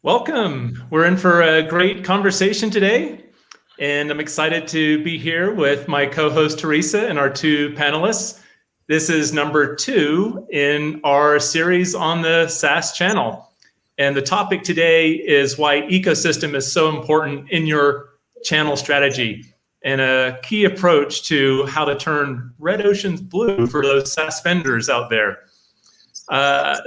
Welcome. We're in for a great conversation today, and I'm excited to be here with my co-host Teresa and our two panelists. This is number 2 in our series on the SaaS channel. And the topic today is why ecosystem is so important in your channel strategy and a key approach to how to turn red oceans blue for those SaaS vendors out there.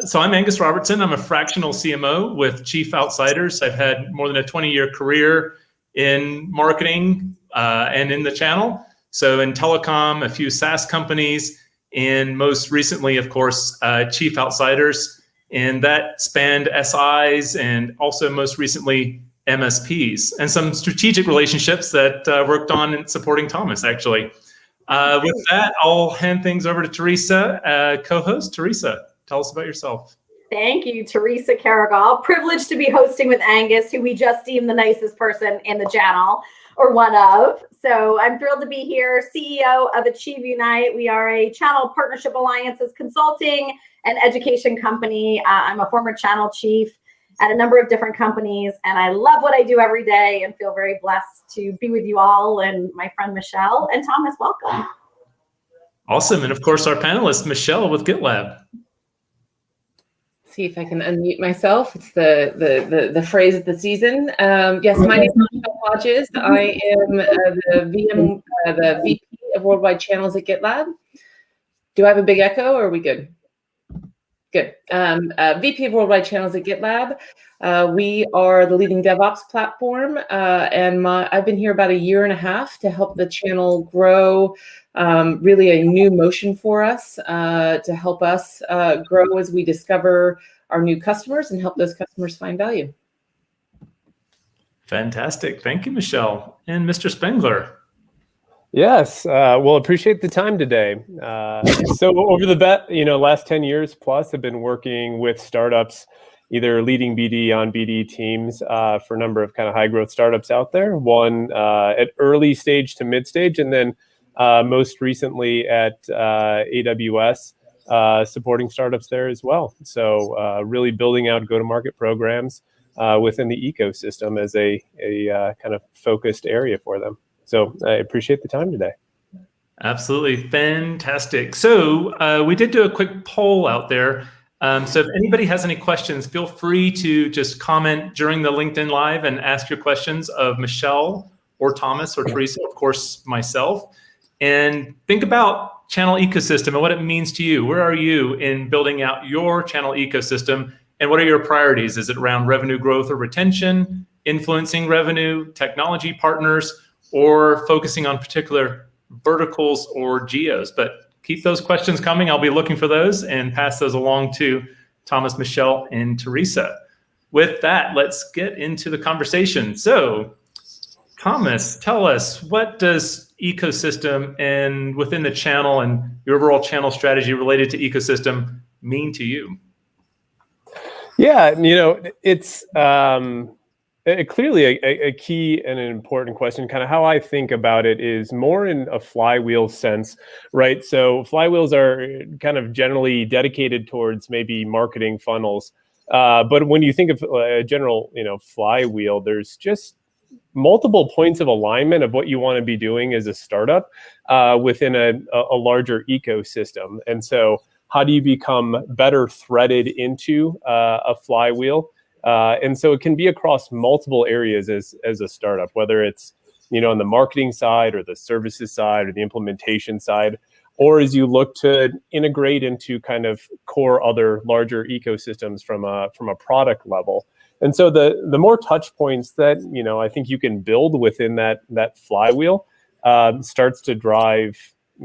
So I'm Angus Robertson. I'm a fractional CMO with Chief Outsiders. I've had more than a 20-year career in marketing and in the channel. So in telecom, a few SaaS companies, and most recently, of course, Chief Outsiders. And that spanned SIs and also most recently MSPs and some strategic relationships that worked on in supporting Thomas, actually. With that, I'll hand things over to Teresa, co-host. Teresa, tell us about yourself. Thank you, Teresa Carrigal. Privileged to be hosting with Angus, who we just deemed the nicest person in the channel, or one of. So I'm thrilled to be here, CEO of Achieve Unite. We are a channel partnership alliances consulting and education company. I'm a former channel chief at a number of different companies, and I love what I do every day and feel very blessed to be with you all, and my friend Michelle and Thomas, welcome. Awesome. And of course, our panelist, Michelle with GitLab. See if I can unmute myself. It's the phrase of the season. Yes, my name is Michelle Hodges. I am the VP of Worldwide Channels at GitLab. Do I have a big echo, or are we good? Good. VP of Worldwide Channels at GitLab. We are the leading DevOps platform, and I've been here about 1.5 years to help the channel grow. Really a new motion for us to help us grow as we discover our new customers and help those customers find value. Fantastic. Thank you, Michelle. And Mr. Spengler. Yes, well, appreciate the time today. So over the last 10 years plus, I've been working with startups, either leading BD on BD teams for a number of kind of high growth startups out there. One at early stage to mid stage, and then most recently at AWS, supporting startups there as well. So really building out go-to-market programs within the ecosystem as a kind of focused area for them. So I appreciate the time today. Absolutely. Fantastic. So we did do a quick poll out there. So if anybody has any questions, feel free to just comment during the LinkedIn Live and ask your questions of Michelle or Thomas or Teresa, of course, myself. And think about channel ecosystem and what it means to you. Where are you in building out your channel ecosystem? And what are your priorities? Is it around revenue growth or retention, influencing revenue, technology partners, or focusing on particular verticals or geos? But keep those questions coming. I'll be looking for those and pass those along to Thomas, Michelle, and Teresa. With that, let's get into the conversation. So, Thomas, tell us, what does ecosystem and within the channel and your overall channel strategy related to ecosystem mean to you? Yeah, it's clearly a key and an important question. Kind of how I think about it is more in a flywheel sense, right? So flywheels are kind of generally dedicated towards maybe marketing funnels. But when you think of a general, flywheel, there's just multiple points of alignment of what you want to be doing as a startup within a larger ecosystem. And so how do you become better threaded into a flywheel? And so it can be across multiple areas as a startup, whether it's, on the marketing side or the services side or the implementation side, or as you look to integrate into kind of core other larger ecosystems from a product level. And so the more touch points that, I think you can build within that flywheel starts to drive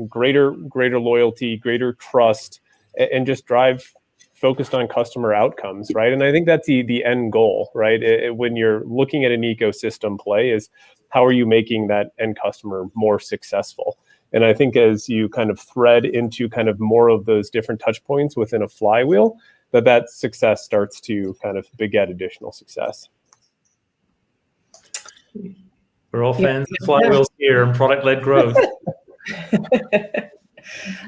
greater loyalty, greater trust, and just drive focused on customer outcomes, right? And I think that's the end goal, right? When you're looking at an ecosystem play is how are you making that end customer more successful? And I think as you kind of thread into kind of more of those different touch points within a flywheel, that success starts to kind of beget additional success. We're all fans of flywheels here and product-led growth.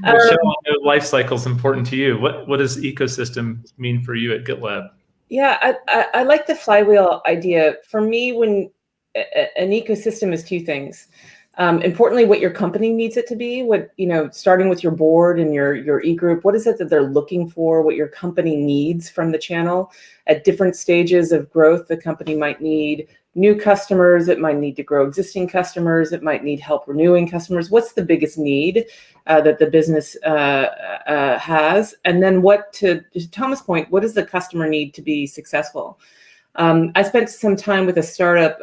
Michelle, I know life cycle is important to you. What does ecosystem mean for you at GitLab? Yeah, I like the flywheel idea. For me, when an ecosystem is two things. Importantly, what your company needs it to be, starting with your board and your e-group, what is it that they're looking for, what your company needs from the channel at different stages of growth. The company might need new customers, it might need to grow existing customers, it might need help renewing customers. What's the biggest need that the business has? And then to Thomas' point, what does the customer need to be successful? I spent some time with a startup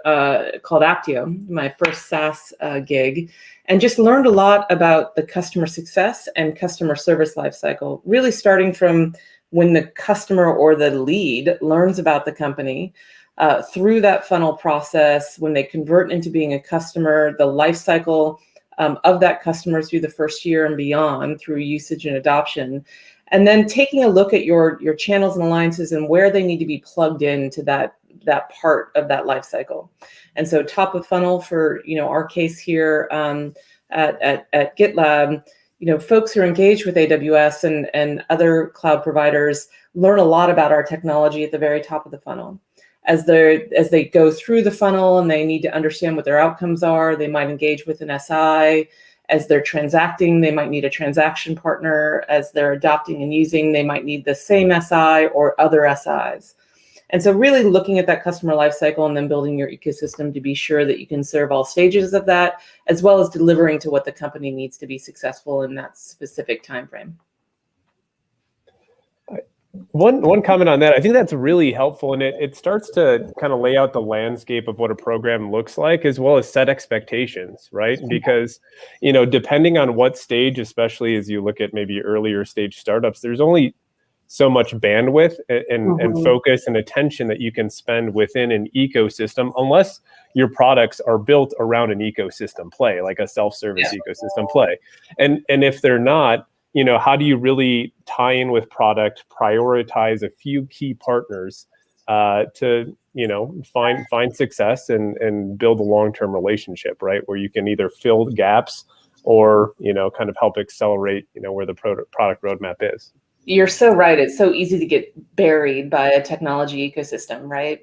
called Aptio, my first SaaS gig, and just learned a lot about the customer success and customer service lifecycle, really starting from when the customer or the lead learns about the company, through that funnel process, when they convert into being a customer, the lifecycle of that customer through the first year and beyond, through usage and adoption. And then taking a look at your channels and alliances and where they need to be plugged into that part of that life cycle. And so top of funnel for our case here at GitLab, folks who are engaged with AWS and other cloud providers learn a lot about our technology at the very top of the funnel. As they go through the funnel and they need to understand what their outcomes are, they might engage with an SI. As they're transacting, they might need a transaction partner. As they're adopting and using, they might need the same SI or other SIs. And so really looking at that customer lifecycle and then building your ecosystem to be sure that you can serve all stages of that, as well as delivering to what the company needs to be successful in that specific time frame. One comment on that, I think that's really helpful, and it starts to kind of lay out the landscape of what a program looks like, as well as set expectations, right? Because, depending on what stage, especially as you look at maybe earlier stage startups, there's only so much bandwidth and focus and attention that you can spend within an ecosystem, unless your products are built around an ecosystem play, like a self-service ecosystem play. And if they're not, how do you really tie in with product, prioritize a few key partners to, find success and build a long-term relationship, right? Where you can either fill gaps or, kind of help accelerate, where the product roadmap is. You're so right. It's so easy to get buried by a technology ecosystem, right?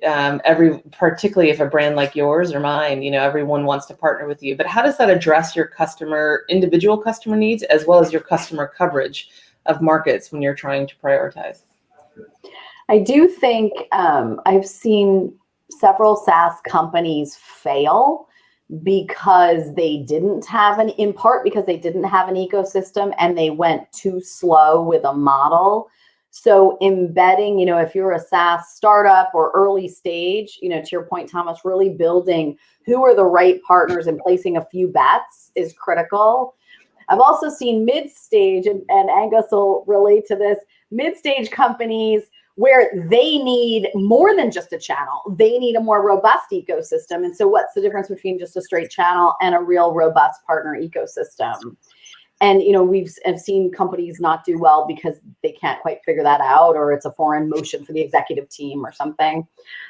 Particularly if a brand like yours or mine, everyone wants to partner with you. But how does that address your individual customer needs, as well as your customer coverage of markets when you're trying to prioritize? I do think I've seen several SaaS companies fail because they didn't have in part because they didn't have an ecosystem and they went too slow with a model. So embedding, if you're a SaaS startup or early stage, to your point, Thomas, really building who are the right partners and placing a few bets is critical. I've also seen mid-stage, and Angus will relate to this, mid-stage companies where they need more than just a channel. They need a more robust ecosystem. And so what's the difference between just a straight channel and a real robust partner ecosystem? And, I've seen companies not do well because they can't quite figure that out, or it's a foreign motion for the executive team or something.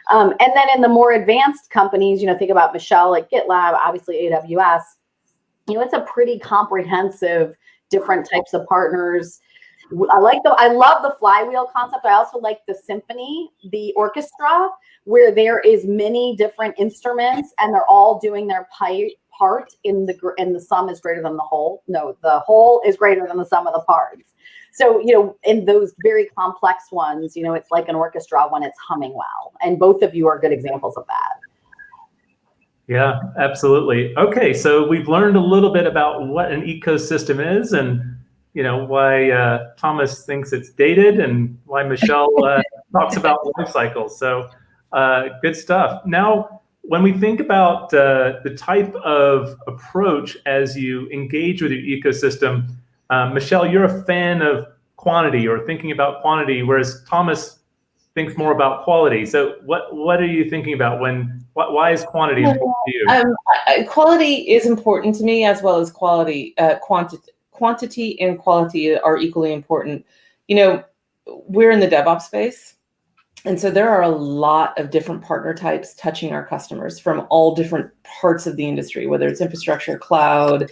And then in the more advanced companies, think about Michelle, like GitLab, obviously AWS, it's a pretty comprehensive, different types of partners. I love the flywheel concept. I also like the symphony, the orchestra, where there is many different instruments and they're all doing their part and the sum is greater than the whole. No, the whole is greater than the sum of the parts. So, in those very complex ones, it's like an orchestra when it's humming well. And both of you are good examples of that. Yeah, absolutely. Okay, so we've learned a little bit about what an ecosystem is and why Thomas thinks it's dated and why Michelle talks about life cycles. So good stuff. Now, when we think about the type of approach as you engage with your ecosystem, Michelle, you're a fan of quantity or thinking about quantity, whereas Thomas thinks more about quality. So what are you thinking about why is quantity important to you? Quality is important to me, as well as quality, quantity and quality are equally important. We're in the DevOps space, and so there are a lot of different partner types touching our customers from all different parts of the industry, whether it's infrastructure, cloud,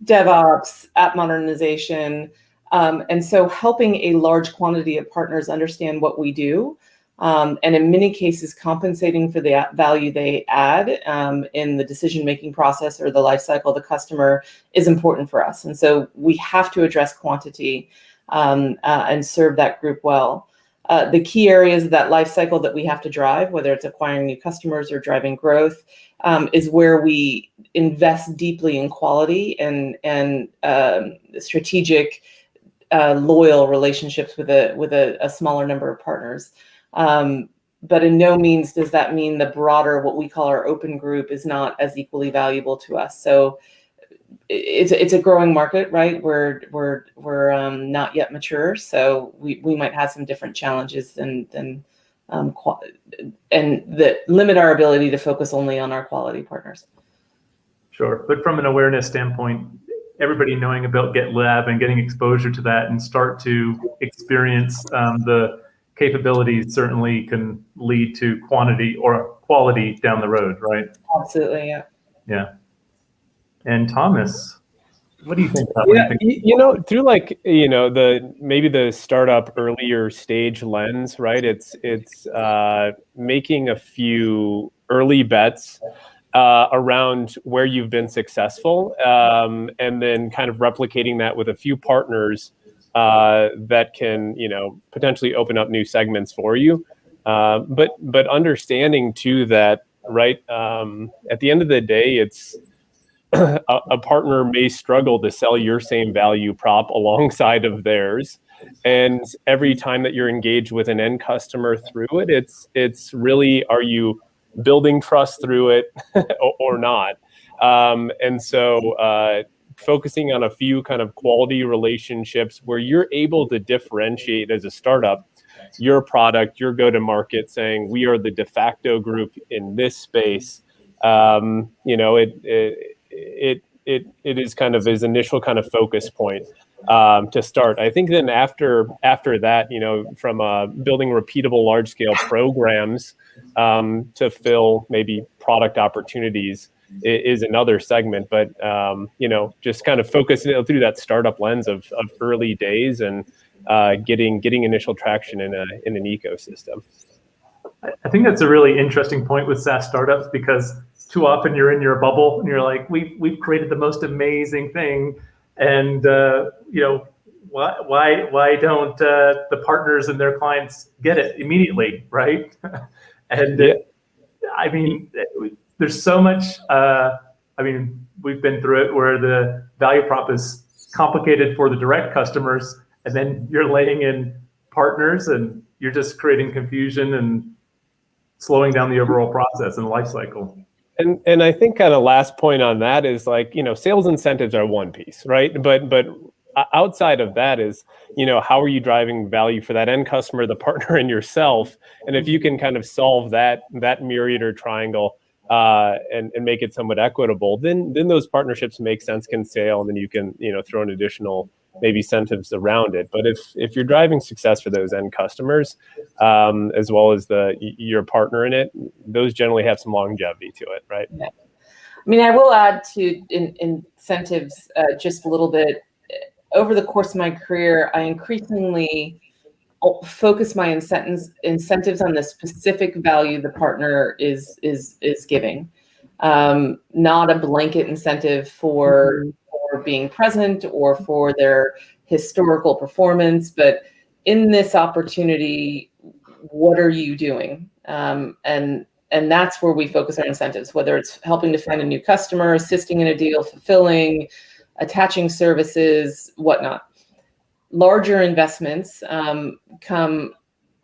DevOps, app modernization. And so helping a large quantity of partners understand what we do And in many cases, compensating for the value they add in the decision-making process or the life cycle of the customer is important for us. And so we have to address quantity and serve that group well. The key areas of that life cycle that we have to drive, whether it's acquiring new customers or driving growth, is where we invest deeply in quality and strategic, loyal relationships with a smaller number of partners. But in no means does that mean the broader, what we call our open group, is not as equally valuable to us. So it's a growing market, right? We're not yet mature, so we might have some different challenges and that limit our ability to focus only on our quality partners. Sure, but from an awareness standpoint, everybody knowing about GitLab and getting exposure to that and start to experience the capabilities certainly can lead to quantity or quality down the road, right? Absolutely, yeah. Yeah. And Thomas, what do you think about Yeah, through maybe the startup earlier stage lens, right? It's making a few early bets around where you've been successful, and then kind of replicating that with a few partners that can, potentially open up new segments for you. But understanding too that, right, at the end of the day, it's a partner may struggle to sell your same value prop alongside of theirs. And every time that you're engaged with an end customer through it, it's really, are you building trust through it or not? And so focusing on a few kind of quality relationships where you're able to differentiate as a startup your product, your go-to-market, saying we are the de facto group in this space. It is kind of his initial kind of focus point to start. I think then after that, from building repeatable large scale programs to fill maybe product opportunities is another segment. But just kind of focusing through that startup lens of early days and getting initial traction in an ecosystem. I think that's a really interesting point with SaaS startups, because too often you're in your bubble and you're like, we've created the most amazing thing, and why don't the partners and their clients get it immediately, right? And yeah. I mean, there's so much. We've been through it where the value prop is complicated for the direct customers, and then you're laying in partners, and you're just creating confusion and slowing down the overall process and life cycle. And I think kind of last point on that is sales incentives are one piece, right? But outside of that is, how are you driving value for that end customer, the partner, and yourself? And if you can kind of solve that myriad or triangle and make it somewhat equitable, then those partnerships make sense, can scale, and then you can, throw in additional maybe incentives around it. But if you're driving success for those end customers, as well as your partner in it, those generally have some longevity to it, right? Yeah. I mean, I will add to incentives just a little bit. Over the course of my career, I increasingly focus my incentives on the specific value the partner is giving, not a blanket incentive for being present or for their historical performance, but in this opportunity, what are you doing? And that's where we focus our incentives, whether it's helping to find a new customer, assisting in a deal, fulfilling, attaching services, whatnot. Larger investments come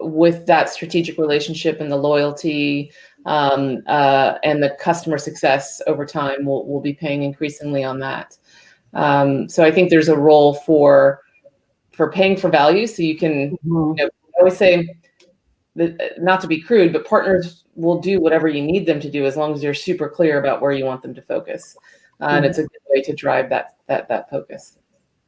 with that strategic relationship and the loyalty and the customer success over time. We'll be paying increasingly on that. So I think there's a role for paying for value. So you can, I always say, that, not to be crude, but partners will do whatever you need them to do as long as you're super clear about where you want them to focus. And it's a good way to drive that focus.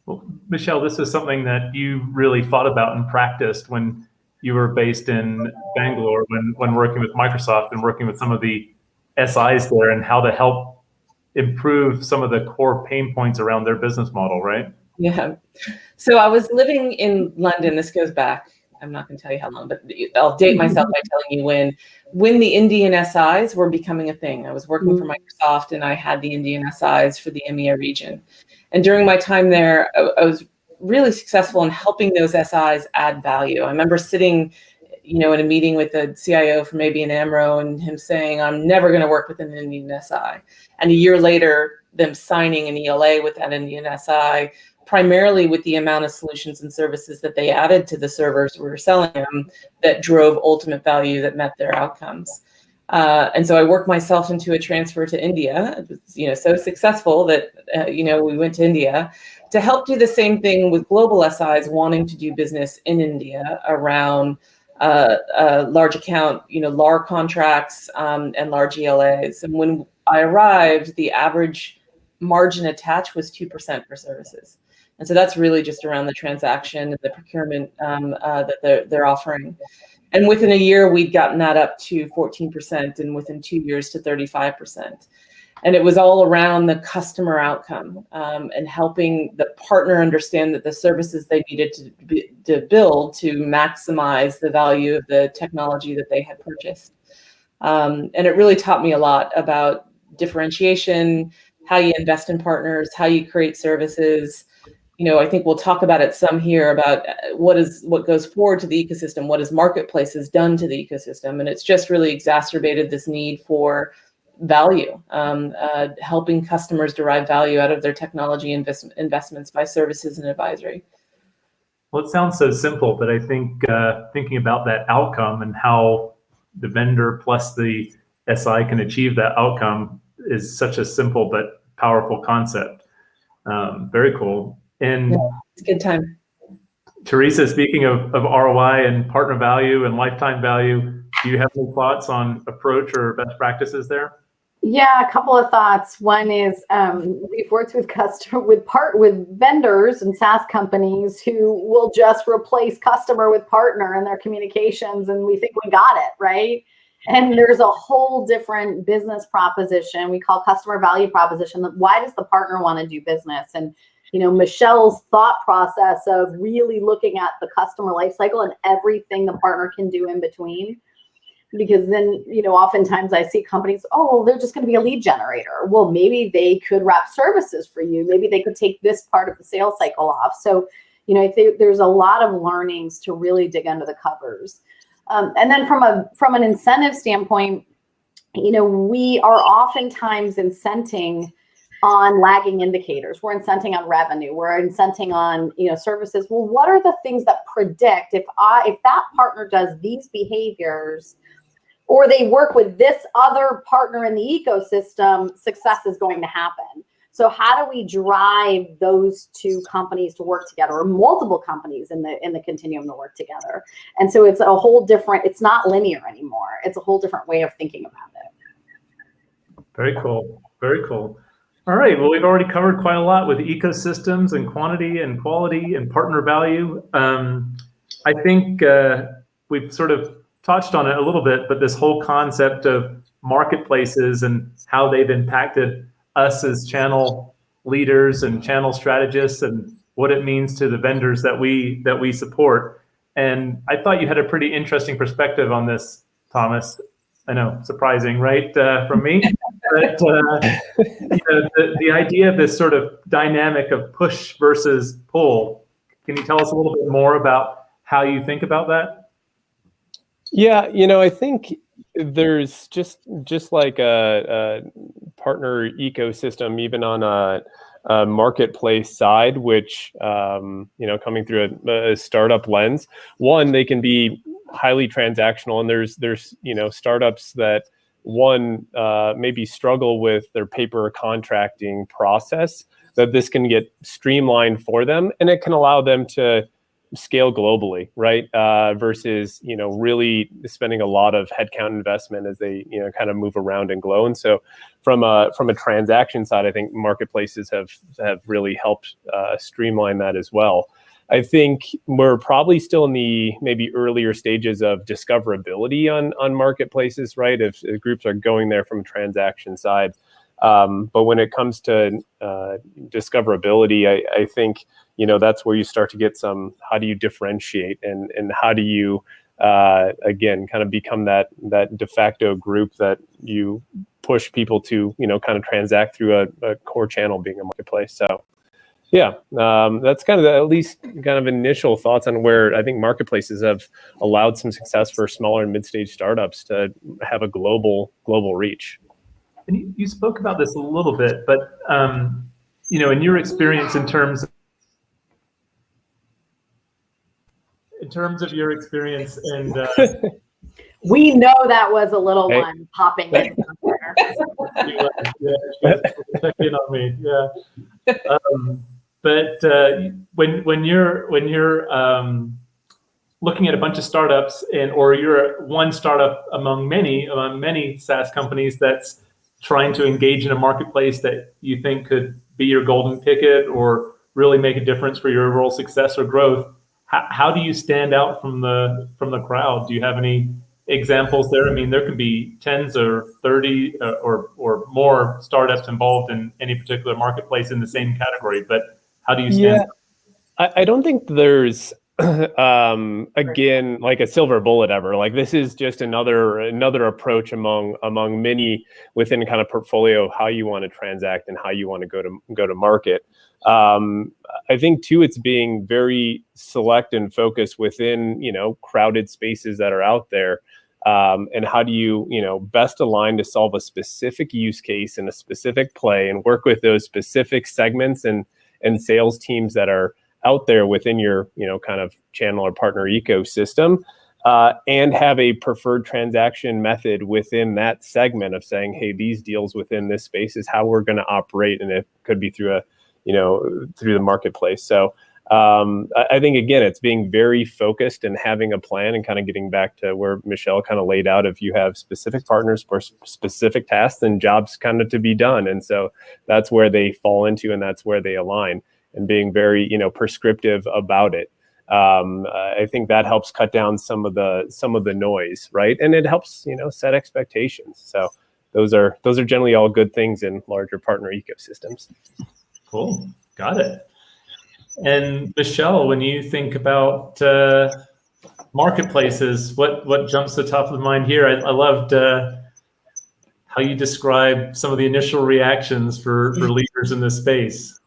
Well, Michelle, this is something that you really thought about and practiced when you were based in Bangalore, when working with Microsoft and working with some of the SIs there, and how to help improve some of the core pain points around their business model, right? Yeah. So I was living in London. This goes back I'm not going to tell you how long, but I'll date myself by telling you when the Indian SIs were becoming a thing. I was working for Microsoft, and I had the Indian SIs for the EMEA region. And during my time there, I was really successful in helping those SIs add value. I remember sitting, in a meeting with the CIO from ABN AMRO and him saying, I'm never going to work with an Indian SI. And a year later, them signing an ELA with that Indian SI, primarily with the amount of solutions and services that they added to the servers we were selling them that drove ultimate value that met their outcomes. And so I worked myself into a transfer to India. It was, so successful that, we went to India to help do the same thing with global SIs wanting to do business in India around large account, LAR contracts and large ELAs. And when I arrived, the average margin attached was 2% for services. And so that's really just around the transaction and the procurement that they're offering. And within a year, we'd gotten that up to 14%, and within 2 years to 35%. And it was all around the customer outcome and helping the partner understand that the services they needed to build to maximize the value of the technology that they had purchased. And it really taught me a lot about differentiation, how you invest in partners, how you create services. I think we'll talk about it some here about what goes forward to the ecosystem, what has marketplaces done to the ecosystem. And it's just really exacerbated this need for value, helping customers derive value out of their technology investments by services and advisory. Well, it sounds so simple, but I think thinking about that outcome and how the vendor plus the SI can achieve that outcome is such a simple but powerful concept. Very cool. And yeah, it's a good time. Teresa, speaking of ROI and partner value and lifetime value, do you have any thoughts on approach or best practices there? Yeah, a couple of thoughts. One is we've worked with vendors and SaaS companies who will just replace customer with partner in their communications, and we think we got it, right? And there's a whole different business proposition we call customer value proposition. Why does the partner want to do business? And Michelle's thought process of really looking at the customer life cycle and everything the partner can do in between. Because then, oftentimes I see companies, they're just going to be a lead generator. Well, maybe they could wrap services for you. Maybe they could take this part of the sales cycle off. So, I think there's a lot of learnings to really dig under the covers. And then from an incentive standpoint, we are oftentimes incenting on lagging indicators. We're incenting on revenue. We're incenting on, services. Well, what are the things that predict if that partner does these behaviors, or they work with this other partner in the ecosystem, success is going to happen. So how do we drive those two companies to work together, or multiple companies in the continuum to work together? And so it's a whole different, it's not linear anymore. It's a whole different way of thinking about it. Very cool. Very cool. All right. Well, we've already covered quite a lot with ecosystems and quantity and quality and partner value. I think we've sort of touched on it a little bit, but this whole concept of marketplaces and how they've impacted us as channel leaders and channel strategists, and what it means to the vendors that we support. And I thought you had a pretty interesting perspective on this, Thomas. I know, surprising, right, from me? But the idea of this sort of dynamic of push versus pull. Can you tell us a little bit more about how you think about that? Yeah, I think there's just like a partner ecosystem, even on a marketplace side, which coming through a startup lens. One, they can be highly transactional, and there's startups that maybe struggle with their paper contracting process, that this can get streamlined for them, and it can allow them to scale globally, right? Versus, really spending a lot of headcount investment as they, kind of move around and grow. And so from a transaction side, I think marketplaces have really helped streamline that as well. I think we're probably still in the maybe earlier stages of discoverability on marketplaces, right? If groups are going there from a transaction side. But when it comes to discoverability, I think, that's where you start to get some, how do you differentiate and how do you, again, kind of become that de facto group that you push people to, kind of transact through a core channel being a marketplace. So yeah, that's kind of at least kind of initial thoughts on where I think marketplaces have allowed some success for smaller and mid-stage startups to have a global reach. And you spoke about this a little bit, but in your experience in terms of your experience and we know that was a little Hey. one popping in somewhere. check in on me. Yeah. But when you're looking at a bunch of startups or you're one startup among many SaaS companies that's trying to engage in a marketplace that you think could be your golden ticket or really make a difference for your overall success or growth, how do you stand out from the crowd? Do you have any examples there? I mean, there could be tens or 30 or more startups involved in any particular marketplace in the same category, but how do you stand out? I don't think there's again, like a silver bullet ever. Like, this is just another approach among many within kind of portfolio of how you want to transact and how you want to go to market. I think too, it's being very select and focused within, crowded spaces that are out there. And how do you, best align to solve a specific use case and a specific play and work with those specific segments and sales teams that are out there within your, kind of channel or partner ecosystem, and have a preferred transaction method within that segment of saying, hey, these deals within this space is how we're going to operate. And it could be through through the marketplace. So I think, again, it's being very focused and having a plan and kind of getting back to where Michelle kind of laid out. If you have specific partners for specific tasks and jobs kind of to be done. And so that's where they fall into, and that's where they align, and being very, prescriptive about it. I think that helps cut down some of the noise, right? And it helps, set expectations. So those are generally all good things in larger partner ecosystems. Cool. Got it. And Michelle, when you think about marketplaces, what jumps to the top of mind here? I loved how you described some of the initial reactions for leaders in this space.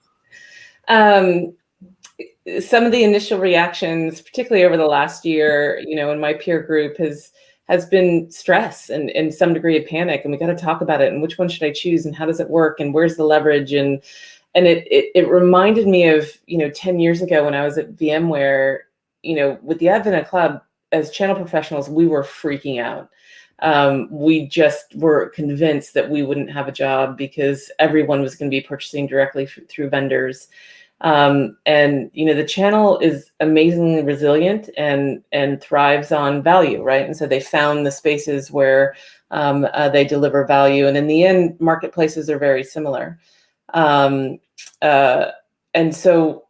Some of the initial reactions, particularly over the last year, in my peer group has been stress and some degree of panic, and we got to talk about it, and which one should I choose, and how does it work, and where's the leverage, and it reminded me of 10 years ago when I was at VMware. With the advent of cloud, as channel professionals, we were freaking out. We just were convinced that we wouldn't have a job because everyone was going to be purchasing directly through vendors. And the channel is amazingly resilient and thrives on value, right? And so they found the spaces where they deliver value, and in the end, marketplaces are very similar. And so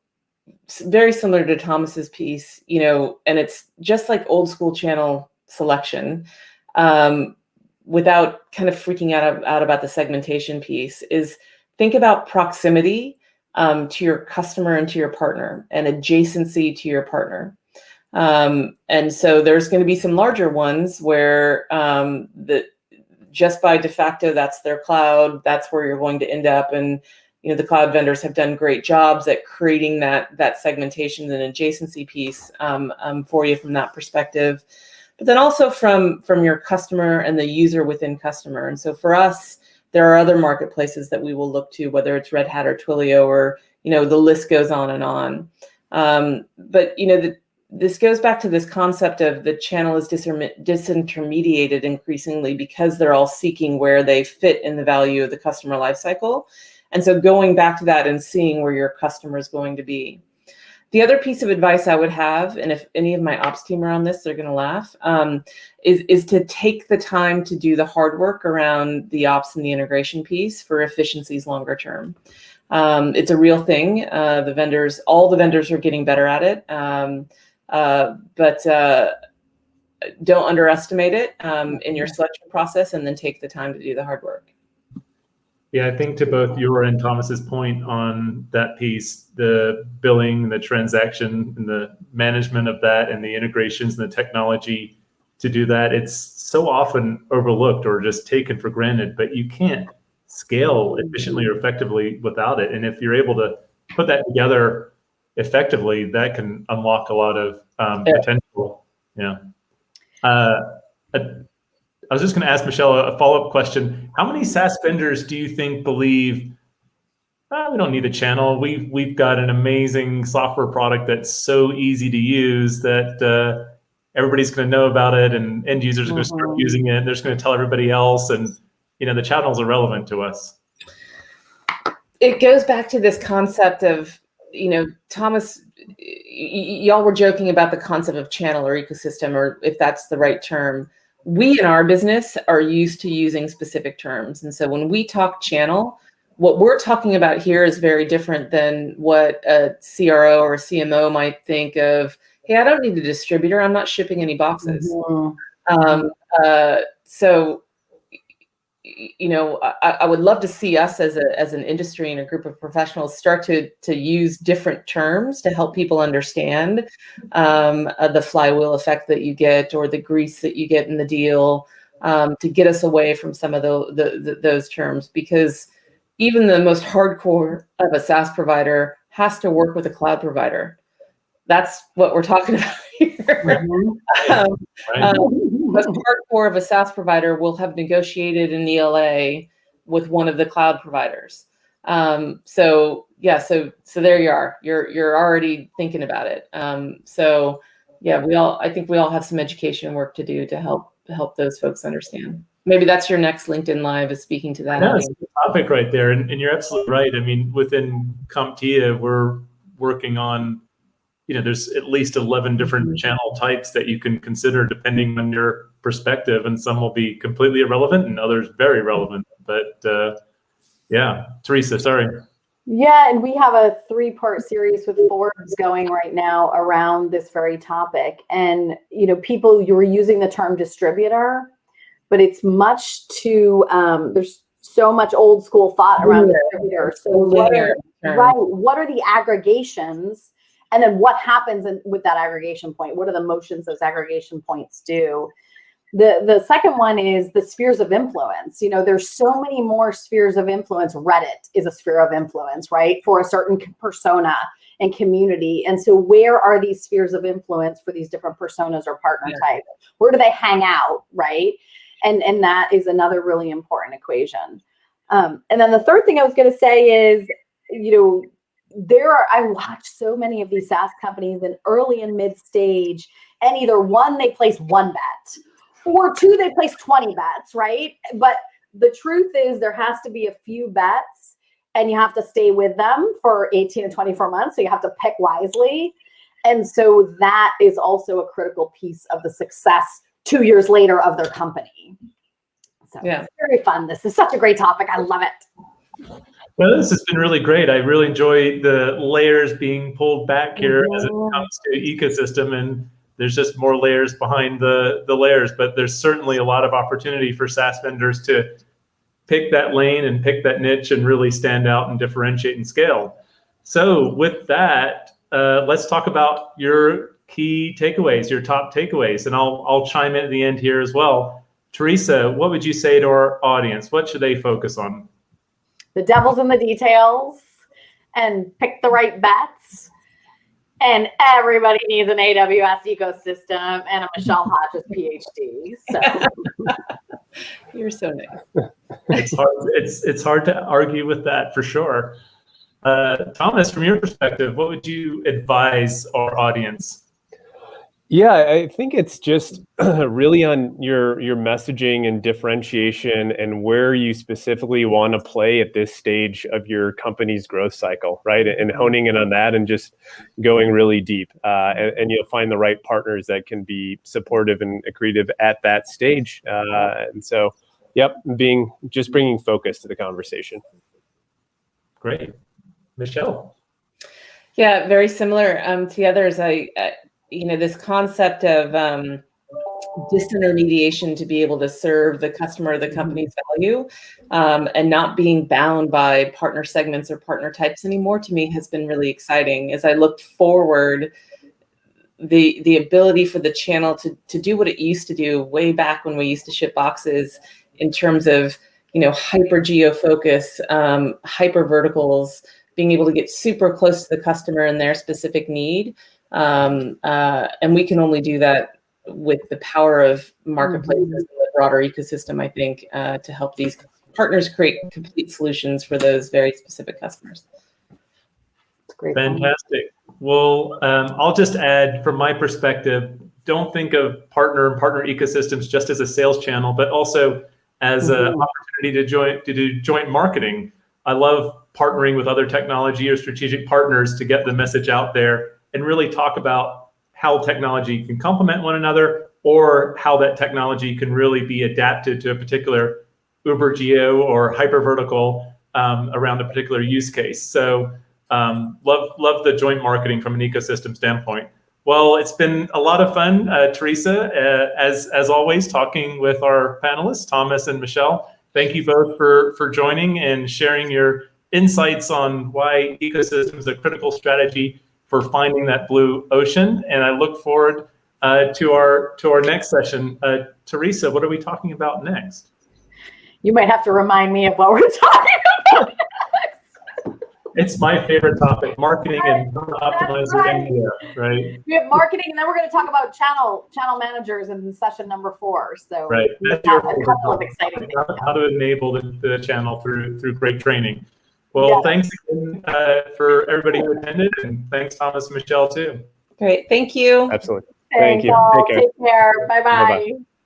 very similar to Thomas's piece, and it's just like old school channel selection, without kind of freaking out about the segmentation piece, is think about proximity to your customer and to your partner, and adjacency to your partner. And so there's going to be some larger ones where just by de facto, that's their cloud, that's where you're going to end up. And the cloud vendors have done great jobs at creating that segmentation and adjacency piece for you from that perspective. But then also from your customer and the user within customer. And so for us, there are other marketplaces that we will look to, whether it's Red Hat or Twilio, or the list goes on and on. But this goes back to this concept of the channel is disintermediated increasingly because they're all seeking where they fit in the value of the customer lifecycle. And so going back to that and seeing where your customer is going to be. The other piece of advice I would have, and if any of my ops team are on this, they're going to laugh, is to take the time to do the hard work around the ops and the integration piece for efficiencies longer term. It's a real thing. All the vendors are getting better at it, but don't underestimate it in your selection process, and then take the time to do the hard work. Yeah, I think to both your and Thomas's point on that piece, the billing, the transaction, and the management of that, and the integrations and the technology to do that, it's so often overlooked or just taken for granted, but you can't scale efficiently or effectively without it. And if you're able to put that together effectively, that can unlock a lot of potential. Yeah. I was just going to ask Michelle a follow-up question. How many SaaS vendors do you think believe we don't need a channel? We've got an amazing software product that's so easy to use that everybody's going to know about it, and end users are going to start using it. And they're just going to tell everybody else, and the channel's irrelevant to us. It goes back to this concept of, Thomas, y'all were joking about the concept of channel or ecosystem, or if that's the right term. We in our business are used to using specific terms. And so when we talk channel, what we're talking about here is very different than what a CRO or a CMO might think of. Hey, I don't need a distributor. I'm not shipping any boxes. So, I would love to see us as an industry and a group of professionals start to use different terms to help people understand the flywheel effect that you get, or the grease that you get in the deal, to get us away from some of those terms, because even the most hardcore of a SaaS provider has to work with a cloud provider. That's what we're talking about here. Most hardcore of a SaaS provider will have negotiated an ELA with one of the cloud providers. So there you are. You're already thinking about it. I think we all have some education work to do to help those folks understand. Maybe that's your next LinkedIn Live, is speaking to that. That's the topic right there, and you're absolutely right. I mean, within CompTIA, we're working on, there's at least 11 different channel types that you can consider depending on your perspective, and some will be completely irrelevant and others very relevant. But Teresa, sorry. Yeah, and we have a 3-part series with Forbes going right now around this very topic. And, people, you were using the term distributor, but it's much too, there's so much old school thought around distributor. So what are the aggregations? And then what happens with that aggregation point? What are the motions those aggregation points do? The second one is the spheres of influence. There's so many more spheres of influence. Reddit is a sphere of influence, right? For a certain persona and community. And so where are these spheres of influence for these different personas or partner types? Where do they hang out, right? And that is another really important equation. And then the third thing I was going to say is, I watch so many of these SaaS companies in early and mid stage, and either one, they place 1 bet, or 2, they place 20 bets, right? But the truth is there has to be a few bets, and you have to stay with them for 18 to 24 months. So you have to pick wisely. And so that is also a critical piece of the success 2 years later of their company. So It's very fun. This is such a great topic. I love it. Well, this has been really great. I really enjoy the layers being pulled back here as it comes to ecosystem, and there's just more layers behind the layers, but there's certainly a lot of opportunity for SaaS vendors to pick that lane and pick that niche and really stand out and differentiate and scale. So with that, let's talk about your key takeaways, your top takeaways, and I'll chime in at the end here as well. Teresa, what would you say to our audience? What should they focus on? The devil's in the details, and pick the right bets. And everybody needs an AWS ecosystem and a Michelle Hodges PhD. So you're so nice. It's hard to argue with that, for sure. Thomas, from your perspective, what would you advise our audience? Yeah, I think it's just really on your messaging and differentiation and where you specifically want to play at this stage of your company's growth cycle, right? And honing in on that and just going really deep. And you'll find the right partners that can be supportive and accretive at that stage. And so, bringing focus to the conversation. Great. Michelle? Yeah, very similar to the others. This concept of disintermediation to be able to serve the customer, the company's value, and not being bound by partner segments or partner types anymore, to me has been really exciting. As I look forward, the ability for the channel to do what it used to do way back when we used to ship boxes in terms of, hyper geo focus, hyper verticals, being able to get super close to the customer and their specific need. And we can only do that with the power of marketplaces and the broader ecosystem, I think, to help these partners create complete solutions for those very specific customers. Great. Fantastic. Well, I'll just add from my perspective, don't think of partner and partner ecosystems just as a sales channel, but also as an opportunity to do joint marketing. I love partnering with other technology or strategic partners to get the message out there and really talk about how technology can complement one another, or how that technology can really be adapted to a particular uber geo or hyper vertical around a particular use case. So love the joint marketing from an ecosystem standpoint. Well, it's been a lot of fun, Teresa, as always, talking with our panelists, Thomas and Michelle. Thank you both for joining and sharing your insights on why ecosystem is a critical strategy for finding that blue ocean. And I look forward to our next session. Teresa, what are we talking about next? You might have to remind me of what we're talking about. It's my favorite topic, marketing and optimizing media, right? We have marketing, and then we're going to talk about channel managers in session number 4. So right. we have a couple of exciting things. How to enable the channel through great training. Well, thanks again for everybody who attended, and thanks, Thomas and Michelle, too. Great. Thank you. Absolutely. Thank you. Take care. Take care. Bye-bye. Bye-bye.